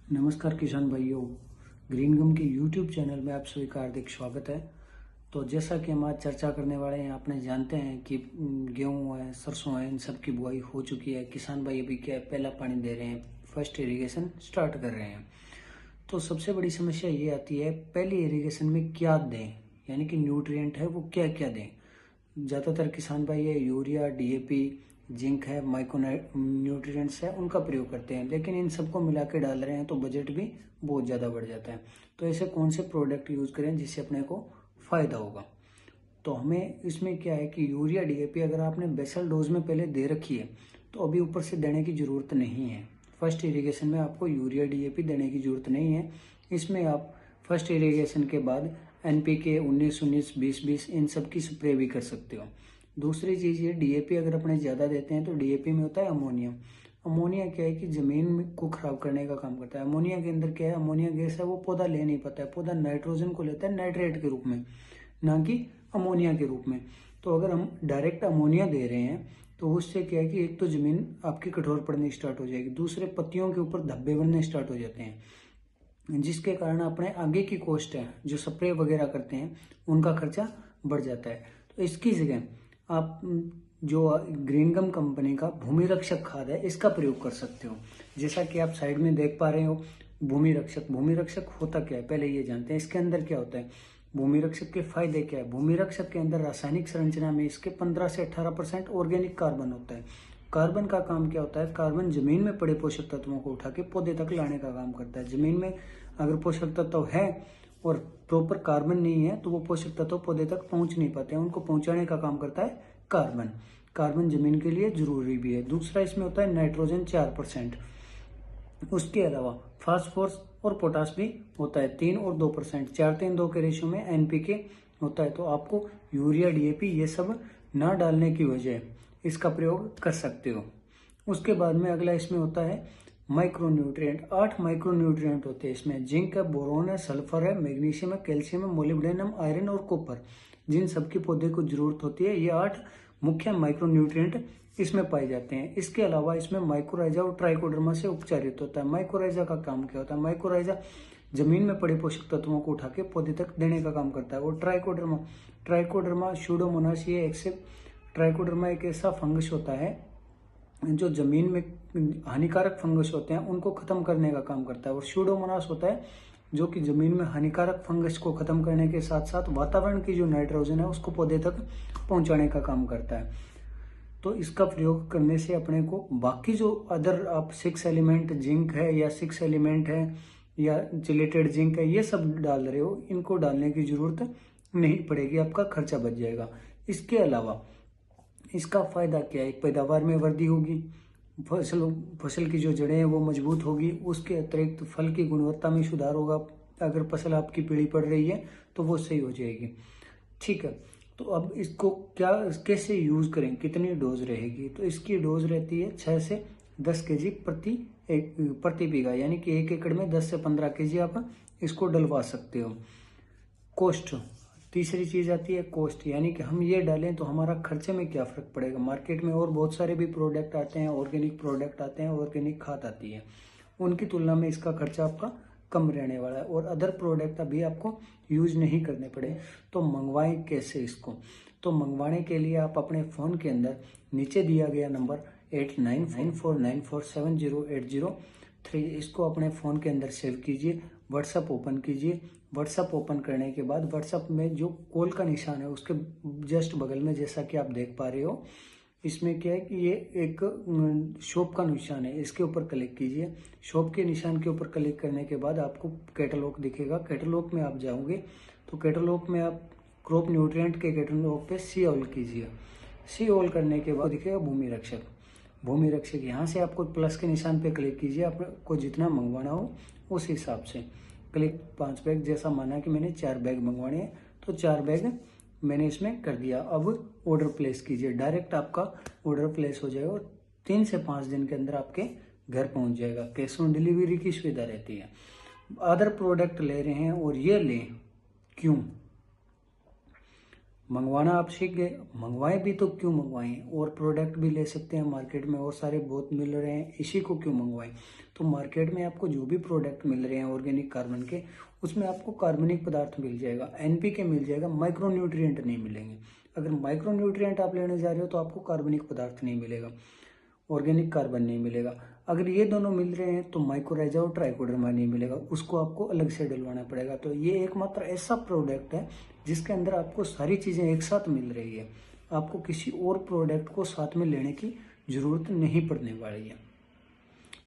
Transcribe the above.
नमस्कार किसान भाइयों, ग्रीन गम के यूट्यूब चैनल में आप सभी का हार्दिक स्वागत है। तो जैसा कि हम आज चर्चा करने वाले हैं, आपने जानते हैं कि गेहूं है, सरसों है, इन सब की बुआई हो चुकी है। किसान भाई अभी क्या है, पहला पानी दे रहे हैं, फर्स्ट इरिगेशन स्टार्ट कर रहे हैं। तो सबसे बड़ी समस्या ये आती है, पहली इरिगेशन में क्या दें, यानी कि न्यूट्रिएंट है वो क्या क्या दें। ज़्यादातर किसान भाई ये यूरिया, डीएपी, जिंक है, माइक्रो न्यूट्रिएंट्स है, उनका प्रयोग करते हैं, लेकिन इन सबको मिला के डाल रहे हैं तो बजट भी बहुत ज़्यादा बढ़ जाता है। तो ऐसे कौन से प्रोडक्ट यूज़ करें जिससे अपने को फ़ायदा होगा। तो हमें इसमें क्या है कि यूरिया, डीएपी अगर आपने बेसल डोज में पहले दे रखी है तो अभी ऊपर से देने की ज़रूरत नहीं है। फर्स्ट इरिगेशन में आपको यूरिया, डीएपी देने की ज़रूरत नहीं है। इसमें आप फर्स्ट इरिगेशन के बाद एनपीके 19-19, 20-20 इन सब की स्प्रे भी कर सकते हो। दूसरी चीज़ ये, डीएपी अगर अपने ज़्यादा देते हैं तो डीएपी में होता है अमोनिया। अमोनिया क्या है कि ज़मीन को खराब करने का काम करता है। अमोनिया के अंदर क्या है, अमोनिया गैस है, वो पौधा ले नहीं पाता है। पौधा नाइट्रोजन को लेता है नाइट्रेट के रूप में, ना कि अमोनिया के रूप में। तो अगर हम डायरेक्ट अमोनिया दे रहे हैं तो उससे क्या है कि एक तो ज़मीन आपकी कठोर पड़नी स्टार्ट हो जाएगी, दूसरे पत्तियों के ऊपर धब्बे बनने स्टार्ट हो जाते हैं, जिसके कारण अपने आगे की कॉस्ट है, जो स्प्रे वगैरह करते हैं उनका खर्चा बढ़ जाता है। तो इसकी जगह आप जो ग्रीन गम कंपनी का भूमि रक्षक खाद है इसका प्रयोग कर सकते हो। जैसा कि आप साइड में देख पा रहे हो, भूमि रक्षक होता क्या है पहले ये जानते हैं। इसके अंदर क्या होता है, भूमि रक्षक के फायदे क्या है। भूमि रक्षक के अंदर रासायनिक संरचना में इसके 15 से 18% ऑर्गेनिक कार्बन होता है। कार्बन का काम क्या होता है, कार्बन जमीन में पड़े पोषक तत्वों को उठा के पौधे तक लाने का काम करता है। जमीन में अगर पोषक तत्व है और प्रॉपर कार्बन नहीं है तो वो पोषक तत्व पौधे तक पहुंच नहीं पाते हैं, उनको पहुंचाने का काम करता है कार्बन। कार्बन जमीन के लिए जरूरी भी है। दूसरा इसमें होता है नाइट्रोजन 4%। उसके अलावा फास्फोरस और पोटास भी होता है 3 और 2%, 4-3-2 के रेशियो में एनपीके होता है। तो आपको यूरिया, डीएपी ये सब ना डालने की वजह इसका प्रयोग कर सकते हो। उसके बाद में अगला इसमें होता है माइक्रो न्यूट्रिएंट। 8 माइक्रो न्यूट्रिएंट होते हैं इसमें। जिंक है, बोरोन है, सल्फर है, मैग्नीशियम है, कैल्शियम है, मोलिब्डेनम, आयरन और कॉपर, जिन सबकी पौधे को जरूरत होती है, ये 8 मुख्य माइक्रो न्यूट्रिएंट इसमें पाए जाते हैं। इसके अलावा इसमें माइकोराइजा और ट्राइकोडर्मा से उपचारित होता है। माइकोराइजा का काम क्या होता है, माइकोराइजा जमीन में पड़े पोषक तत्वों को उठा के पौधे तक देने का काम करता है। और ट्राइकोडर्मा, ट्राइकोडर्मा स्यूडोमोनास, ये एक्सेप्ट ट्राइकोडर्मा एक ऐसा फंगस होता है जो जमीन में हानिकारक फंगस होते हैं उनको खत्म करने का काम करता है। और स्यूडोमोनास होता है जो कि जमीन में हानिकारक फंगस को खत्म करने के साथ साथ वातावरण की जो नाइट्रोजन है उसको पौधे तक पहुंचाने का काम करता है। तो इसका प्रयोग करने से अपने को बाकी जो अदर आप 6 एलिमेंट जिंक है या 6 एलिमेंट है या चिलेटेड जिंक है ये सब डाल रहे हो, इनको डालने की जरूरत नहीं पड़ेगी, आपका खर्चा बच जाएगा। इसके अलावा इसका फायदा क्या है, पैदावार में वृद्धि होगी, फसल की जो जड़ें हैं वो मजबूत होगी। उसके अतिरिक्त फल की गुणवत्ता में सुधार होगा। अगर फसल आपकी पीली पड़ रही है तो वो सही हो जाएगी। ठीक है, तो अब इसको क्या कैसे यूज करें, कितनी डोज रहेगी। तो इसकी डोज रहती है 6 से 10 केजी प्रति बीघा, यानी कि 1 एकड़ में 10 से 15 केजी आप इसको डलवा सकते हो। कॉस्ट, तीसरी चीज आती है कॉस्ट, यानी कि हम ये डालें तो हमारा खर्चे में क्या फर्क पड़ेगा। मार्केट में और बहुत सारे भी प्रोडक्ट आते हैं, ऑर्गेनिक प्रोडक्ट आते हैं, ऑर्गेनिक खाद आती है, उनकी तुलना में इसका खर्चा आपका कम रहने वाला है और अदर प्रोडक्ट अभी आपको यूज नहीं करने पड़े। तो मंगवाएं कैसे इसको, तो मंगवाने के लिए आप अपने फ़ोन के अंदर नीचे दिया गया नंबर 8994947080 इसको अपने फ़ोन के अंदर सेव कीजिए, व्हाट्सअप ओपन कीजिए। व्हाट्सअप ओपन करने के बाद व्हाट्सअप में जो कॉल का निशान है उसके जस्ट बगल में, जैसा कि आप देख पा रहे हो, इसमें क्या है कि ये एक शॉप का निशान है, इसके ऊपर क्लिक कीजिए। शॉप के निशान के ऊपर क्लिक करने के बाद आपको कैटलॉग दिखेगा। कैटलॉग में आप जाओगे तो कैटलॉग में आप क्रॉप न्यूट्रिएंट के कैटलॉग पे सी ऑल कीजिए। सी ऑल करने के बाद दिखेगा भूमि रक्षक। भूमि रक्षक यहाँ से आपको प्लस के निशान पे क्लिक कीजिए, आपको जितना मंगवाना हो उस हिसाब से। क्लिक 5 बैग, जैसा माना कि मैंने 4 बैग मंगवाने हैं तो 4 बैग मैंने इसमें कर दिया। अब ऑर्डर प्लेस कीजिए, डायरेक्ट आपका ऑर्डर प्लेस हो जाएगा और 3 से 5 दिन के अंदर आपके घर पहुंच जाएगा। कैश ऑन डिलीवरी की सुविधा रहती है। अदर प्रोडक्ट ले रहे हैं और ये लें क्यों, मंगवाना आप सीख गए, मंगवाएं भी तो क्यों मंगवाएं, और प्रोडक्ट भी ले सकते हैं मार्केट में और सारे बहुत मिल रहे हैं, इसी को क्यों मंगवाएं। तो मार्केट में आपको जो भी प्रोडक्ट मिल रहे हैं ऑर्गेनिक कार्बन के, उसमें आपको कार्बनिक पदार्थ मिल जाएगा, एनपीके मिल जाएगा, माइक्रो न्यूट्रिएंट नहीं मिलेंगे। अगर माइक्रो न्यूट्रिएंट आप लेने जा रहे हो तो आपको कार्बनिक पदार्थ नहीं मिलेगा, ऑर्गेनिक कार्बन नहीं मिलेगा। अगर ये दोनों मिल रहे हैं तो माइकोराइजा और ट्राइकोडर्मा नहीं मिलेगा, उसको आपको अलग से डलवाना पड़ेगा। तो ये एकमात्र ऐसा प्रोडक्ट है जिसके अंदर आपको सारी चीज़ें एक साथ मिल रही है, आपको किसी और प्रोडक्ट को साथ में लेने की जरूरत नहीं पड़ने वाली है।